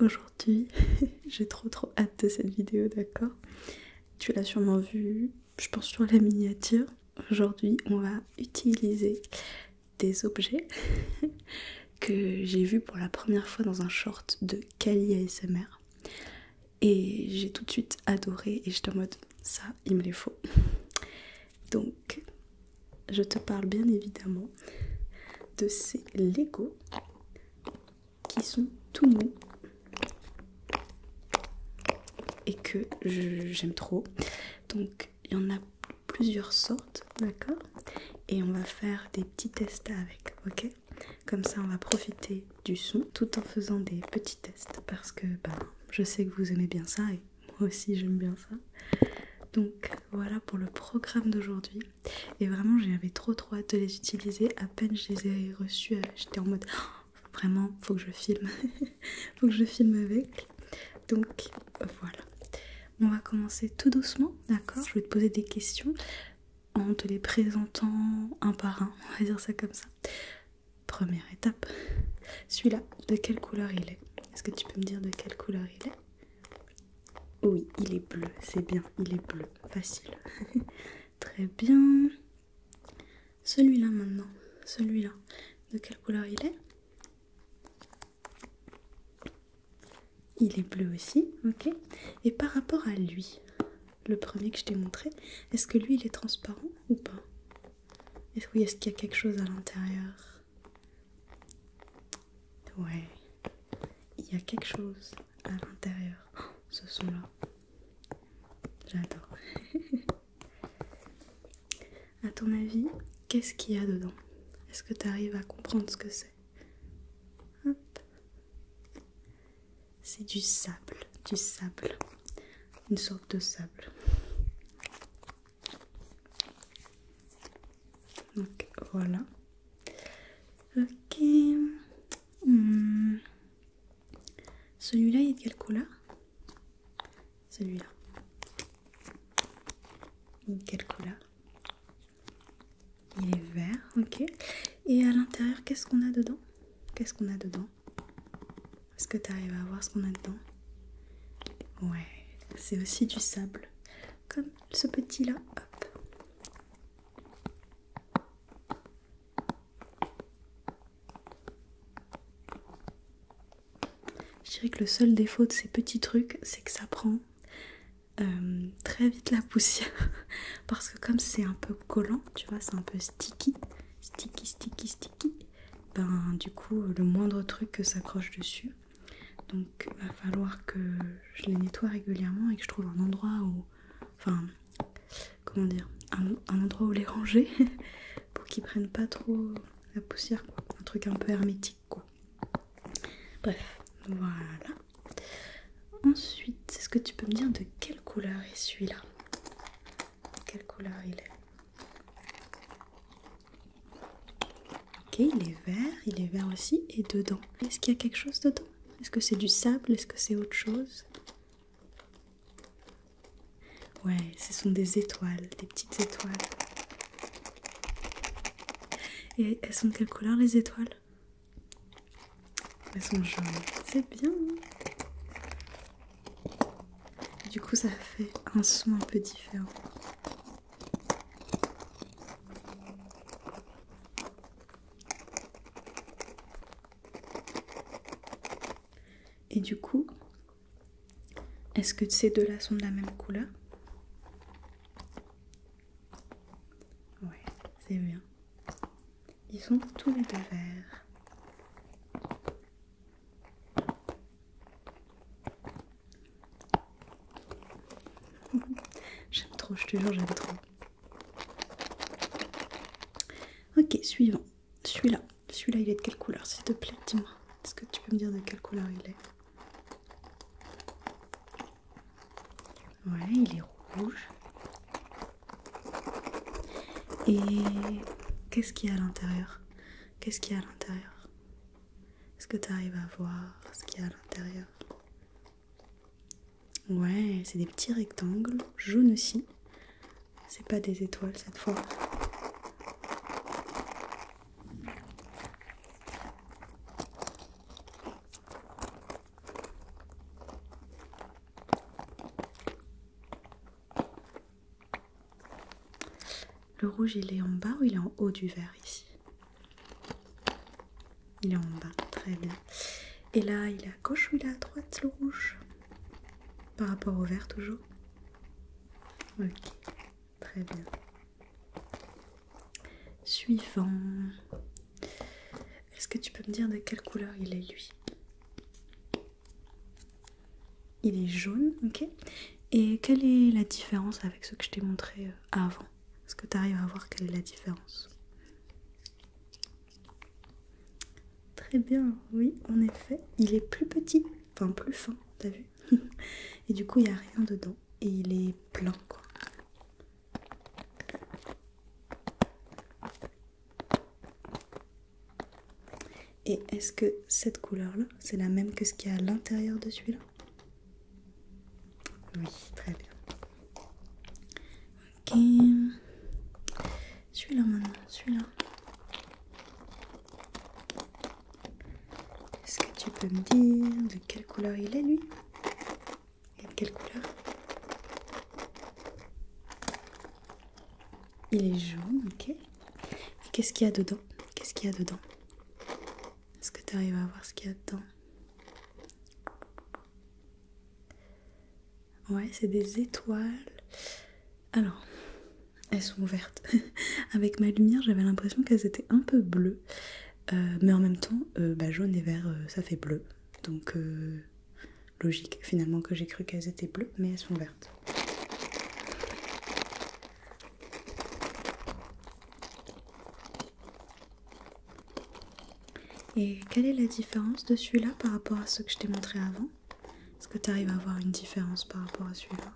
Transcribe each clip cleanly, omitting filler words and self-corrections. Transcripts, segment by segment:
Aujourd'hui, j'ai trop hâte de cette vidéo, d'accord? Tu l'as sûrement vue, je pense, sur la miniature. Aujourd'hui, on va utiliser des objets que j'ai vus pour la première fois dans un short de Kali ASMR. Et j'ai tout de suite adoré et j'étais en mode, ça, il me les faut. Donc, je te parle bien évidemment de ces Lego qui sont tout mous et que j'aime trop. Donc, il y en a plusieurs sortes, d'accord? Et on va faire des petits tests avec, ok? Comme ça, on va profiter du son tout en faisant des petits tests parce que je sais que vous aimez bien ça et moi aussi j'aime bien ça. Donc voilà pour le programme d'aujourd'hui. Et vraiment, j'avais trop hâte de les utiliser. À peine je les ai reçus, j'étais en mode vraiment, faut que je filme. Faut que je filme avec. Donc voilà. On va commencer tout doucement, d'accord? Je vais te poser des questions en te les présentant un par un, on va dire ça comme ça. Première étape, celui-là, de quelle couleur il est? Est-ce que tu peux me dire de quelle couleur il est? Oui, il est bleu, c'est bien, il est bleu, facile. Très bien. Celui-là maintenant, celui-là, de quelle couleur il est? Il est bleu aussi, ok. Et par rapport à lui, le premier que je t'ai montré, est-ce que lui il est transparent ou pas? Est-ce qu'il y a quelque chose à l'intérieur? Ouais, il y a quelque chose à l'intérieur. Oh, ce son-là, j'adore. À ton avis, qu'est-ce qu'il y a dedans? Est-ce que tu arrives à comprendre ce que c'est? Hop. C'est du sable, une sorte de sable. Donc voilà. Ok. Celui-là, il est de quelle couleur? Celui-là. Il est de quelle couleur? Il est vert, ok. Et à l'intérieur, qu'est-ce qu'on a dedans? Qu'est-ce qu'on a dedans? Est-ce que tu arrives à voir ce qu'on a dedans? Ouais, c'est aussi du sable. Comme ce petit-là, hop. Je dirais que le seul défaut de ces petits trucs, c'est que ça prend très vite la poussière. Parce que comme c'est un peu collant, tu vois, c'est un peu sticky. Du coup, le moindre truc que s'accroche dessus. Donc, il va falloir que je les nettoie régulièrement et que je trouve un endroit où... Enfin, comment dire? Un endroit où les ranger pour qu'ils prennent pas trop la poussière, quoi. Un truc un peu hermétique, quoi. Bref, voilà. Ensuite, est-ce que tu peux me dire de quelle couleur est celui-là? Quelle couleur il est? Ok, il est vert aussi. Et dedans, est-ce qu'il y a quelque chose dedans? Est-ce que c'est du sable? Est-ce que c'est autre chose? Ouais, ce sont des étoiles, des petites étoiles. Et elles sont de quelle couleur les étoiles? Elles sont jaunes, c'est bien. Du coup, ça fait un son un peu différent. Et du coup, est-ce que ces deux-là sont de la même couleur? Ouais, c'est bien. Ils sont tous les deux verts. J'aime trop, je te jure, j'aime trop. Ok, suivant. Celui-là, il est de quelle couleur, s'il te plaît? Dis-moi. Est-ce que tu peux me dire de quelle couleur il est? Ouais, il est rouge. Et qu'est-ce qu'il y a à l'intérieur? Qu'est-ce qu'il y a à l'intérieur? Est-ce que tu arrives à voir ce qu'il y a à l'intérieur? Ouais, c'est des petits rectangles, jaunes aussi. C'est pas des étoiles cette fois. Le rouge, il est en bas ou il est en haut du verre ici? Il est en bas, très bien. Et là, il est à gauche ou il est à droite, le rouge? Par rapport au vert, toujours? Ok, très bien. Suivant. Est-ce que tu peux me dire de quelle couleur il est, lui? Il est jaune, ok. Et quelle est la différence avec ce que je t'ai montré avant? Est-ce que tu arrives à voir quelle est la différence? Très bien, oui, en effet. Il est plus petit, enfin plus fin, t'as vu? Et du coup, il n'y a rien dedans. Et il est plein, quoi. Et est-ce que cette couleur-là, c'est la même que ce qu'il y a à l'intérieur de celui-là? Oui, très bien. Ok. Celui-là maintenant, celui-là. Est-ce que tu peux me dire de quelle couleur il est, lui? Et de quelle couleur? Il est jaune, ok. Et qu'est-ce qu'il y a dedans? Qu'est-ce qu'il y a dedans? Est-ce que tu arrives à voir ce qu'il y a dedans? Ouais, c'est des étoiles. Alors, elles sont vertes. Avec ma lumière, j'avais l'impression qu'elles étaient un peu bleues. Mais en même temps, jaune et vert, ça fait bleu. Donc, logique finalement que j'ai cru qu'elles étaient bleues, mais elles sont vertes. Et quelle est la différence de celui-là par rapport à ce que je t'ai montré avant? Est-ce que tu arrives à voir une différence par rapport à celui-là?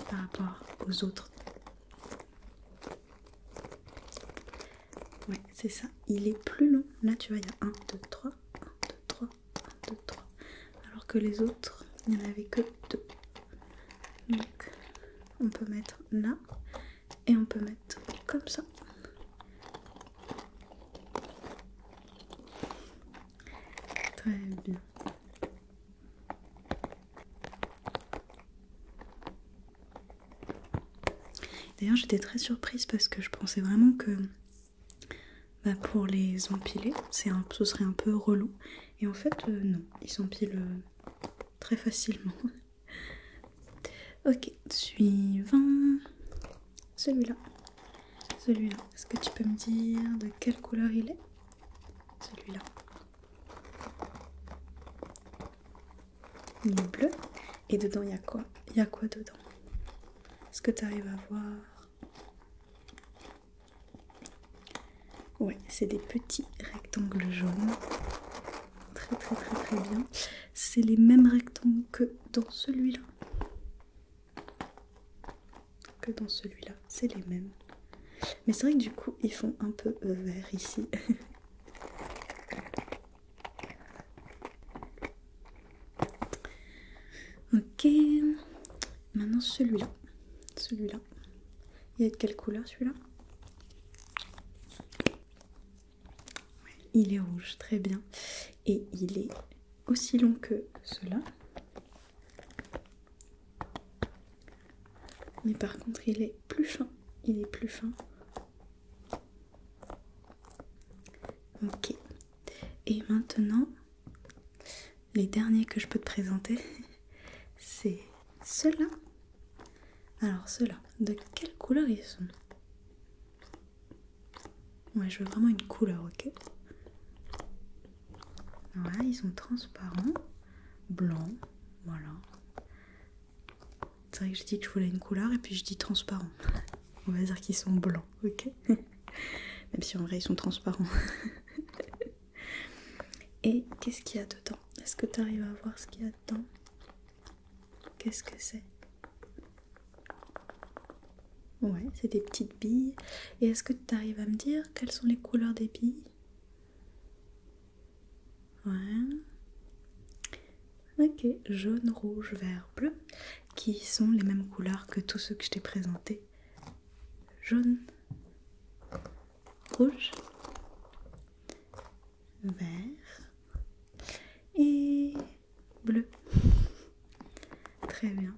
Par rapport aux autres? Ouais, c'est ça. Il est plus long. Là, tu vois, il y a 1, 2, 3, 1, 2, 3, 1, 2, 3. Alors que les autres, il n'y en avait que 2. Donc, on peut mettre là et on peut mettre comme ça. Très bien. D'ailleurs, j'étais très surprise parce que je pensais vraiment que pour les empiler, ce serait un peu relou. Et en fait, non, ils s'empilent très facilement. Ok, suivant. Celui-là. Celui-là. Est-ce que tu peux me dire de quelle couleur il est? Celui-là. Il est bleu. Et dedans, il y a quoi? Il y a quoi dedans? Est-ce que tu arrives à voir? Ouais, c'est des petits rectangles jaunes. Très très très très bien. C'est les mêmes rectangles que dans celui-là. C'est les mêmes. Mais c'est vrai que du coup, ils font un peu vert ici. Ok. Maintenant celui-là. Celui-là. Il est de quelle couleur celui-là? Ouais, il est rouge, très bien. Et il est aussi long que ceux-là. Mais par contre, il est plus fin. Il est plus fin. Ok. Et maintenant, les derniers que je peux te présenter, c'est ceux-là. Alors ceux-là, de quelle couleur ils sont? Ouais, je veux vraiment une couleur, ok? Ouais, ils sont transparents, blancs, voilà. C'est vrai que je dis que je voulais une couleur et puis je dis transparent. On va dire qu'ils sont blancs, ok? Même si en vrai ils sont transparents. Et qu'est-ce qu'il y a dedans? Est-ce que tu arrives à voir ce qu'il y a dedans? Qu'est-ce que c'est? Ouais, c'est des petites billes. Et est-ce que tu arrives à me dire quelles sont les couleurs des billes? Ouais. Ok, jaune, rouge, vert, bleu, qui sont les mêmes couleurs que tous ceux que je t'ai présentés. Jaune, rouge, vert et bleu. Très bien.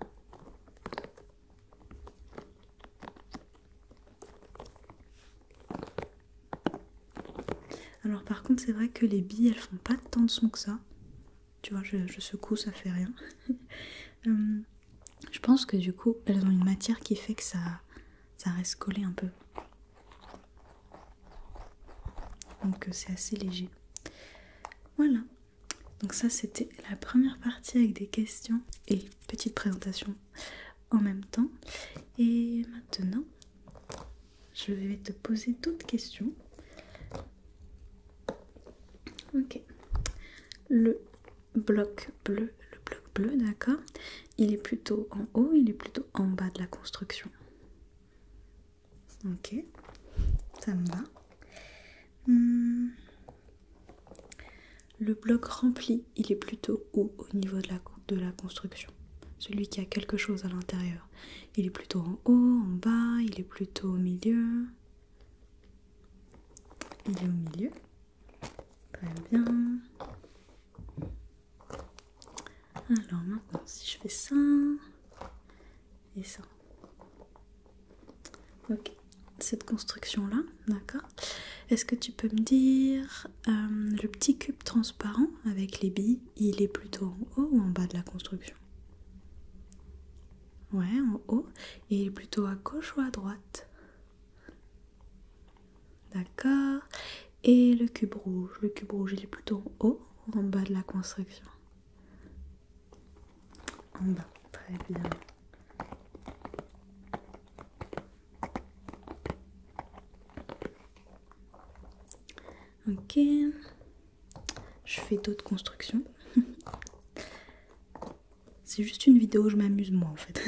par contre, c'est vrai que les billes, elles font pas tant de son que ça. Tu vois, je secoue, ça fait rien. Je pense que du coup, elles ont une matière qui fait que ça reste collé un peu. Donc c'est assez léger. Voilà. Donc ça, c'était la première partie avec des questions et petite présentation en même temps. Et maintenant, je vais te poser d'autres questions. Ok. Le bloc bleu, d'accord, il est plutôt en haut, il est plutôt en bas de la construction. Ok, ça me va. Le bloc rempli, il est plutôt où au niveau de la construction? Celui qui a quelque chose à l'intérieur. Il est plutôt en haut, en bas, il est plutôt au milieu. Il est au milieu. Très bien. Alors maintenant, si je fais ça et ça. Ok, cette construction-là, d'accord. Est-ce que tu peux me dire, le petit cube transparent avec les billes, il est plutôt en haut ou en bas de la construction? Ouais, en haut. Et il est plutôt à gauche ou à droite? D'accord. Et le cube rouge, il est plutôt en haut ou en bas de la construction? En bas, très bien. Ok. Je fais d'autres constructions. C'est juste une vidéo, je m'amuse moi en fait.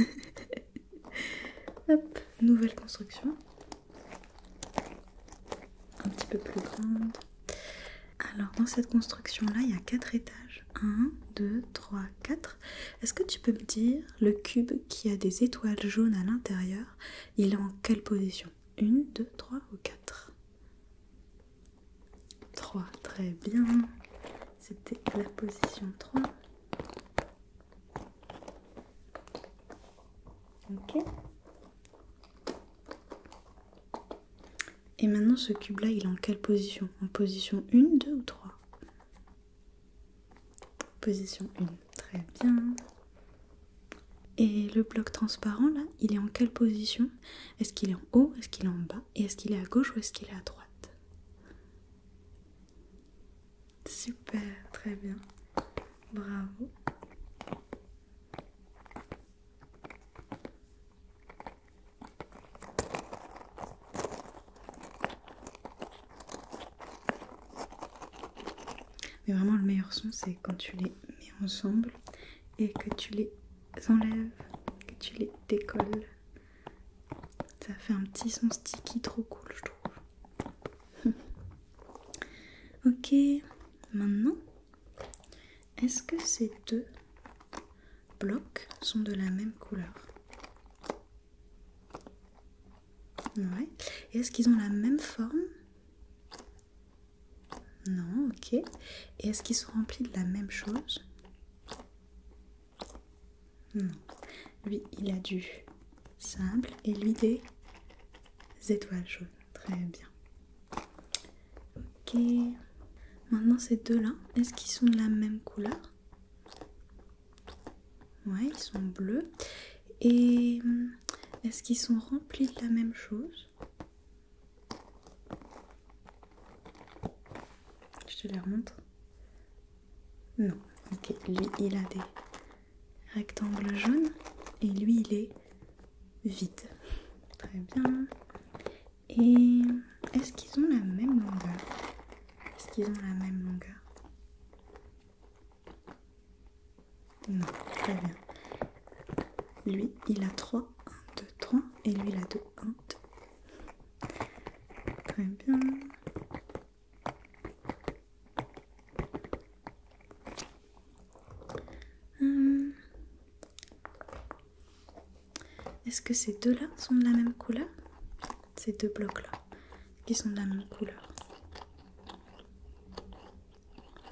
Hop, nouvelle construction. Un petit peu plus grande. Alors dans cette construction là, il y a 4 étages. 1, 2, 3, 4. Est-ce que tu peux me dire le cube qui a des étoiles jaunes à l'intérieur, il est en quelle position? 1, 2, 3 ou 4? 3, très bien. C'était la position 3. Ok. Et maintenant ce cube là, il est en quelle position? En position 1, 2 ou 3? Position 1, très bien. Et le bloc transparent là, il est en quelle position? Est-ce qu'il est en haut? Est-ce qu'il est en bas? Et est-ce qu'il est à gauche ou est-ce qu'il est à droite? Super, très bien. Bravo. Mais vraiment le meilleur son, c'est quand tu les mets ensemble et que tu les enlèves, que tu les décolles. Ça fait un petit son sticky trop cool, je trouve. Ok, maintenant, est-ce que ces deux blocs sont de la même couleur? Ouais. Et est-ce qu'ils ont la même forme? Non, ok. Et est-ce qu'ils sont remplis de la même chose? Non. Lui, il a du sable et lui des étoiles jaunes. Très bien. Ok. Maintenant, ces deux-là, est-ce qu'ils sont de la même couleur? Ouais, ils sont bleus. Et est-ce qu'ils sont remplis de la même chose? Je te les remontre. Non. Ok, lui, il a des rectangles jaunes et lui, il est vide. Très bien. Et est-ce qu'ils ont la même longueur? Est-ce qu'ils ont la même longueur? Non, très bien. Lui, il a 3, 1, 2, 3. Et lui, il a 2, 1, 2. Très bien. Est-ce que ces deux-là sont de la même couleur? Ces deux blocs-là, qui sont de la même couleur?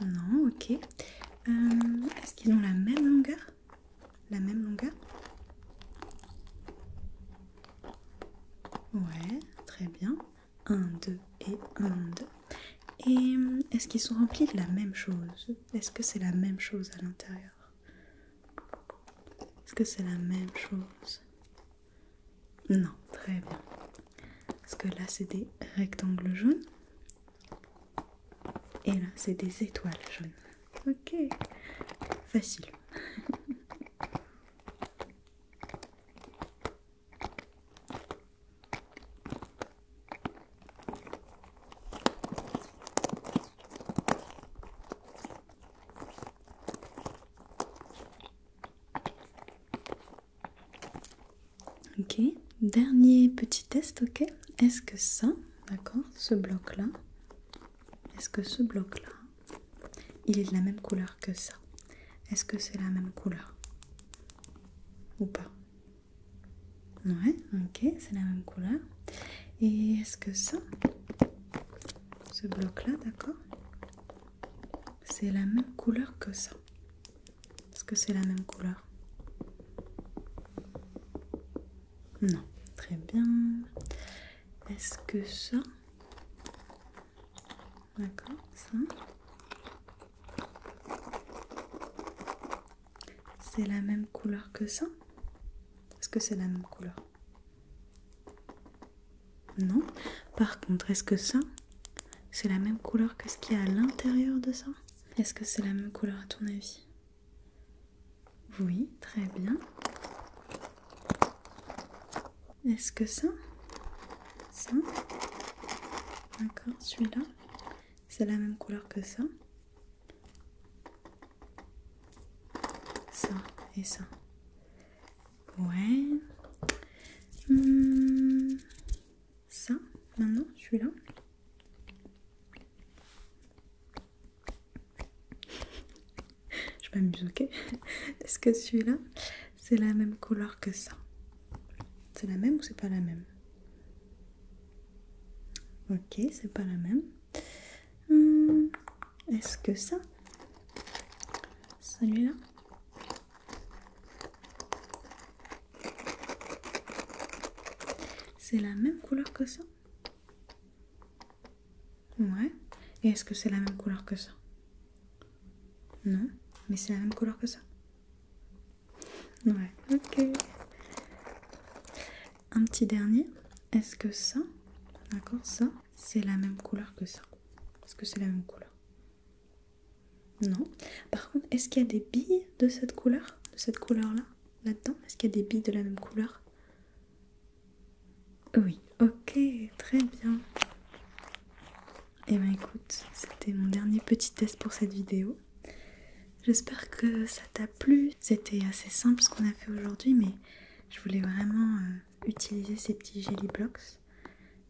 Non, ok. Est-ce qu'ils ont la même longueur? La même longueur? Ouais, très bien. 1, 2 et 1, 2. Et qu'ils sont remplis de la même chose? Est-ce que c'est la même chose à l'intérieur? Est-ce que c'est la même chose? Non, très bien. Parce que là, c'est des rectangles jaunes. Et là, c'est des étoiles jaunes. Ok, facile. Ok, dernier petit test, ok? Est-ce que ça, d'accord, ce bloc-là, est-ce que ce bloc-là, il est de la même couleur que ça? Est-ce que c'est la même couleur? Ou pas? Ouais, ok, c'est la même couleur. Et est-ce que ça, ce bloc-là, d'accord, c'est la même couleur que ça? Est-ce que c'est la même couleur? Non, très bien. Est-ce que ça, d'accord, ça, c'est la même couleur que ça? Est-ce que c'est la même couleur? Non. Par contre, est-ce que ça, c'est la même couleur que ce qu'il y a à l'intérieur de ça? Est-ce que c'est la même couleur à ton avis? Oui, très bien. Est-ce que ça, d'accord, celui-là, c'est la même couleur que ça? Ça et ça. Ouais. Ça, maintenant, celui-là. Je m'amuse, ok? Est-ce que celui-là, c'est la même couleur que ça? C'est la même ou c'est pas la même? Ok, c'est pas la même. Est-ce que ça, celui-là, c'est la même couleur que ça? Ouais. Et est-ce que c'est la même couleur que ça? Non, mais c'est la même couleur que ça. Ouais, ok. Un petit dernier. Est-ce que ça, d'accord, ça, c'est la même couleur que ça? Est-ce que c'est la même couleur? Non. Par contre, est-ce qu'il y a des billes de cette couleur? De cette couleur-là? Là-dedans? Est-ce qu'il y a des billes de la même couleur? Oui. Ok, très bien. Et ben écoute, c'était mon dernier petit test pour cette vidéo. J'espère que ça t'a plu. C'était assez simple ce qu'on a fait aujourd'hui, mais je voulais vraiment utiliser ces petits Jelly Blocks.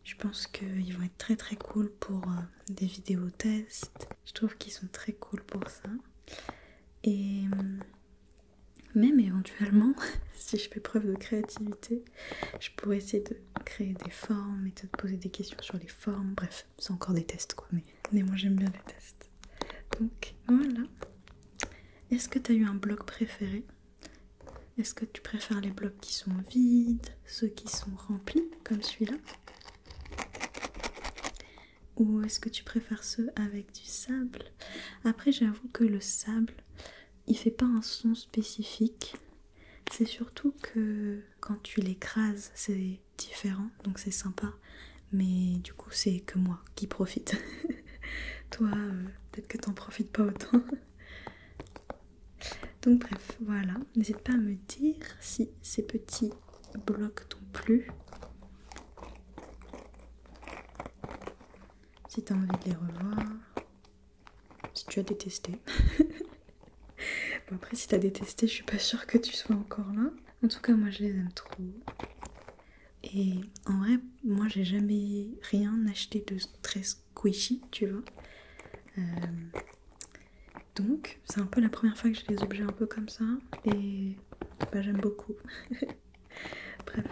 Je pense qu'ils vont être très très cool pour des vidéos tests. Je trouve qu'ils sont très cool pour ça. Et même éventuellement, si je fais preuve de créativité, je pourrais essayer de créer des formes et de te poser des questions sur les formes. Bref, c'est encore des tests quoi, mais moi j'aime bien les tests. Donc voilà. Est-ce que tu as eu un bloc préféré? Est-ce que tu préfères les blocs qui sont vides, ceux qui sont remplis, comme celui-là? Ou est-ce que tu préfères ceux avec du sable? Après, j'avoue que le sable, il fait pas un son spécifique. C'est surtout que quand tu l'écrases, c'est différent, donc c'est sympa. Mais du coup, c'est que moi qui profite. Toi, peut-être que t'en profites pas autant. Donc bref, voilà. N'hésite pas à me dire si ces petits blocs t'ont plu. Si t'as envie de les revoir. Si tu as détesté. Bon après, si t'as détesté, je suis pas sûre que tu sois encore là. En tout cas, moi je les aime trop. Et en vrai, moi j'ai jamais rien acheté de très squishy, tu vois. Donc, c'est un peu la première fois que j'ai des objets un peu comme ça. Et bah, j'aime beaucoup. Bref.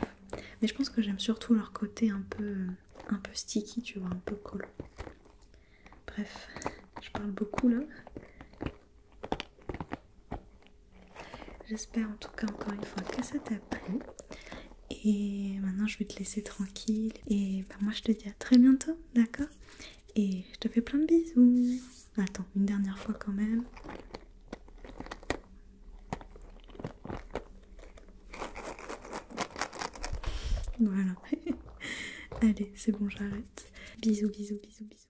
Mais je pense que j'aime surtout leur côté un peu sticky, tu vois, un peu cool. Bref, je parle beaucoup là. J'espère en tout cas encore une fois que ça t'a plu. Et maintenant je vais te laisser tranquille. Et bah, moi je te dis à très bientôt, d'accord? Et je te fais plein de bisous. Attends, une dernière fois quand même. Voilà. Allez, c'est bon, j'arrête. Bisous, bisous, bisous, bisous.